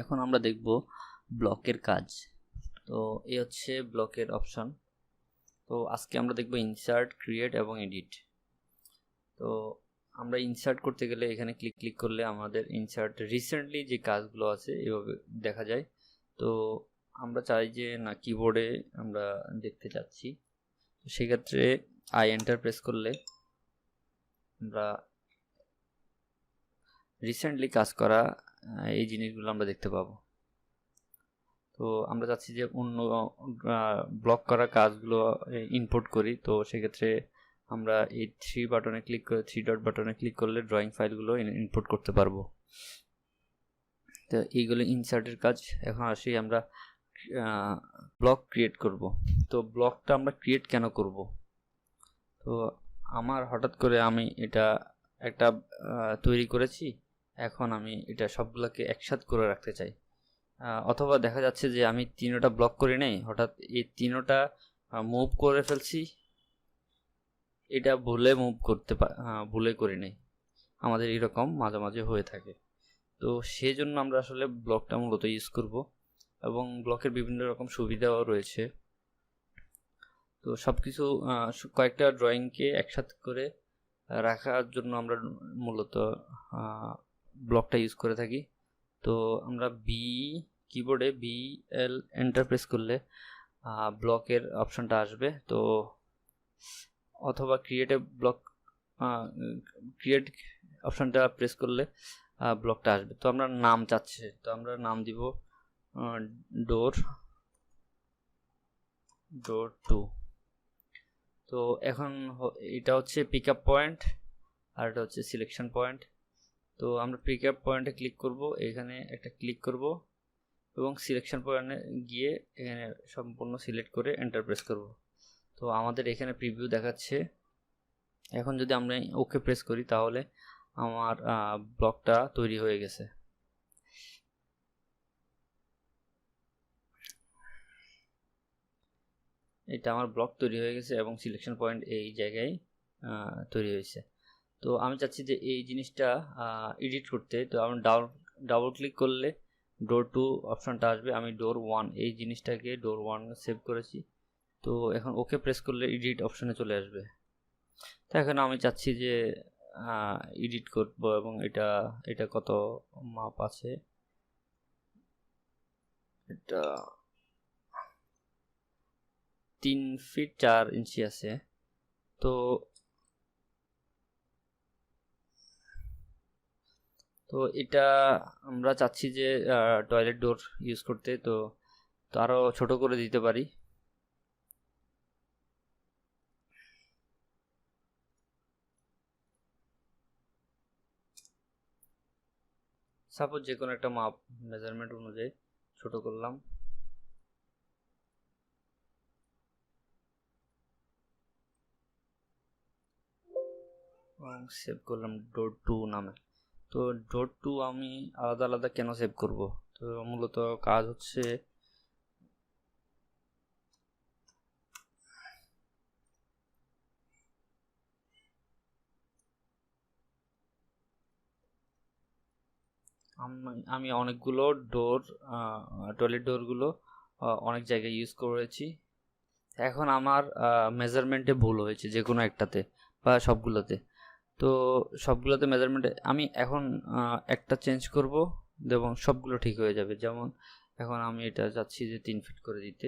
এখন আমরা দেখব ব্লকের কাজ। তো এই হচ্ছে ব্লকের অপশন। তো আজকে আমরা দেখব ইনসার্ট, ক্রিয়েট এবং এডিট। তো আমরা ইনসার্ট করতে গেলে এখানে ক্লিক করলে আমাদের ইনসার্ট রিসেন্টলি যে কাজগুলো আছে এভাবে দেখা যায়। তো আমরা চাই যে না কিবোর্ডে আমরা দেখতে চাচ্ছি, তো সেক্ষেত্রে এন্টার প্রেস করলে আমরা রিসেন্টলি কাজ করা এই জিনিসগুলো আমরা দেখতে পাবো। তো আমরা চাচ্ছি যে অন্য ব্লক করা কাজগুলো ইনপুট করি, তো সেক্ষেত্রে আমরা এই থ্রি ডট বাটনে ক্লিক করলে ড্রয়িং ফাইলগুলো ইনপুট করতে পারবো। তো এইগুলো ইনসার্টের কাজ। এখন আসি আমরা ব্লক ক্রিয়েট করব। তো ব্লকটা আমরা ক্রিয়েট কেন করব? তো আমার হঠাৎ করে আমি এটা একটা তৈরি করেছি, এখন আমি এটা সবগুলোকে একসাথে করে রাখতে চাই। অথবা দেখা যাচ্ছে যে আমি তিনোটা ব্লক করে নেই, হঠাৎ এই তিনোটা মুভ করে ফেলছি, এটা ভুলে করি নেই। আমাদের এরকম মাঝে মাঝে হয়ে থাকে। তো সেজন্য আমরা আসলে ব্লকটা মূলত ইউজ করব, এবং ব্লকের বিভিন্ন রকম সুবিধাও রয়েছে। তো সব কিছু কয়েকটা ড্রয়িংকে একসাথে করে রাখার জন্য আমরা মূলত ব্লকটা ইউজ করে থাকি। তো আমরা কিবোর্ডে BL এন্টার প্রেস করলে ব্লকের অপশনটা আসবে। তো অথবা ক্রিয়েট অপশনটা প্রেস করলে ব্লকটা আসবে। তো আমরা নাম চাচ্ছি, তো আমরা নাম দিব ডোর 2। তো এখন এটা হচ্ছে পিক আপ পয়েন্ট আর এটা হচ্ছে সিলেকশন পয়েন্ট। তো আমরা পিক আপ পয়েন্টে ক্লিক করব, এখানে একটা ক্লিক করব এবং সিলেকশন পয়েন্টে গিয়ে এখানে সম্পূর্ণ সিলেক্ট করে এন্টার প্রেস করব। তো আমাদের এখানে প্রিভিউ দেখাচ্ছে। এখন যদি আমরা ওকে প্রেস করি তাহলে আমার ব্লকটা তৈরি হয়ে গেছে। এটা আমার ব্লক তৈরি হয়ে গেছে এবং সিলেকশন পয়েন্ট এই জায়গায় তৈরি হয়েছে। তো আমি চাচ্ছি যে এই জিনিসটা এডিট করতে। তো আমি ডাবল ক্লিক করলে ডোর 2 অপশনটা আসবে। আমি ডোর 1 এই জিনিসটাকে ডোর 1 সেভ করেছি। তো এখন ওকে প্রেস করলে এডিট অপশনে চলে আসবে। তো এখন আমি চাচ্ছি যে এডিট করব, এবং এটা কত মাপ আছে, এটা 3 ফিট 4 ইঞ্চি আছে। তো এটা আমরা চাচ্ছি যে টয়লেট ডোর ইউজ করতে। তো আরো ছোট করে দিতে পারি। সাপোজ যে কোনো একটা মাপ মেজারমেন্ট অনুযায়ী ছোট করলাম। এবং সেভ করলাম ডোর 2 নামে। তো ডোর 2 আমি আলাদা আলাদা কেন সেভ করব? তো মূলত কাজ হচ্ছে আমি অনেকগুলো টয়লেট ডোরগুলো অনেক জায়গায় ইউজ করেছি। এখন আমার মেজারমেন্টে ভুল হয়েছে যে কোনো একটাতে বা সবগুলোতে। তো সবগুলোতে মেজারমেন্টে আমি এখন একটা চেঞ্জ করব এবং সবগুলো ঠিক হয়ে যাবে। যেমন এখন আমি এটা চাচ্ছি যে 3 ফিট করে দিতে।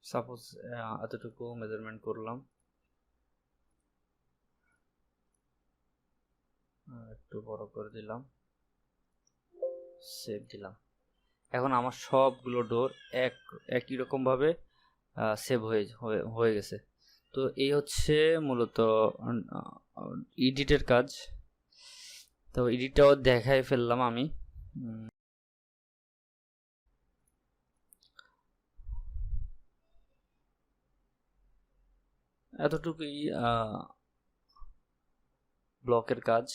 সাপোজ এতটুকু মেজারমেন্ট করলাম, একটু বড় করে দিলাম, সেভ দিলাম। এখন আমার সবগুলো ডোর একই রকম ভাবে সেভ হয়ে গেছে। তো এই হচ্ছে মূলত এডিটের কাজ। তো এডিটটাও দেখাই ফেললাম আমি। এতটুকুই ব্লকের কাজ।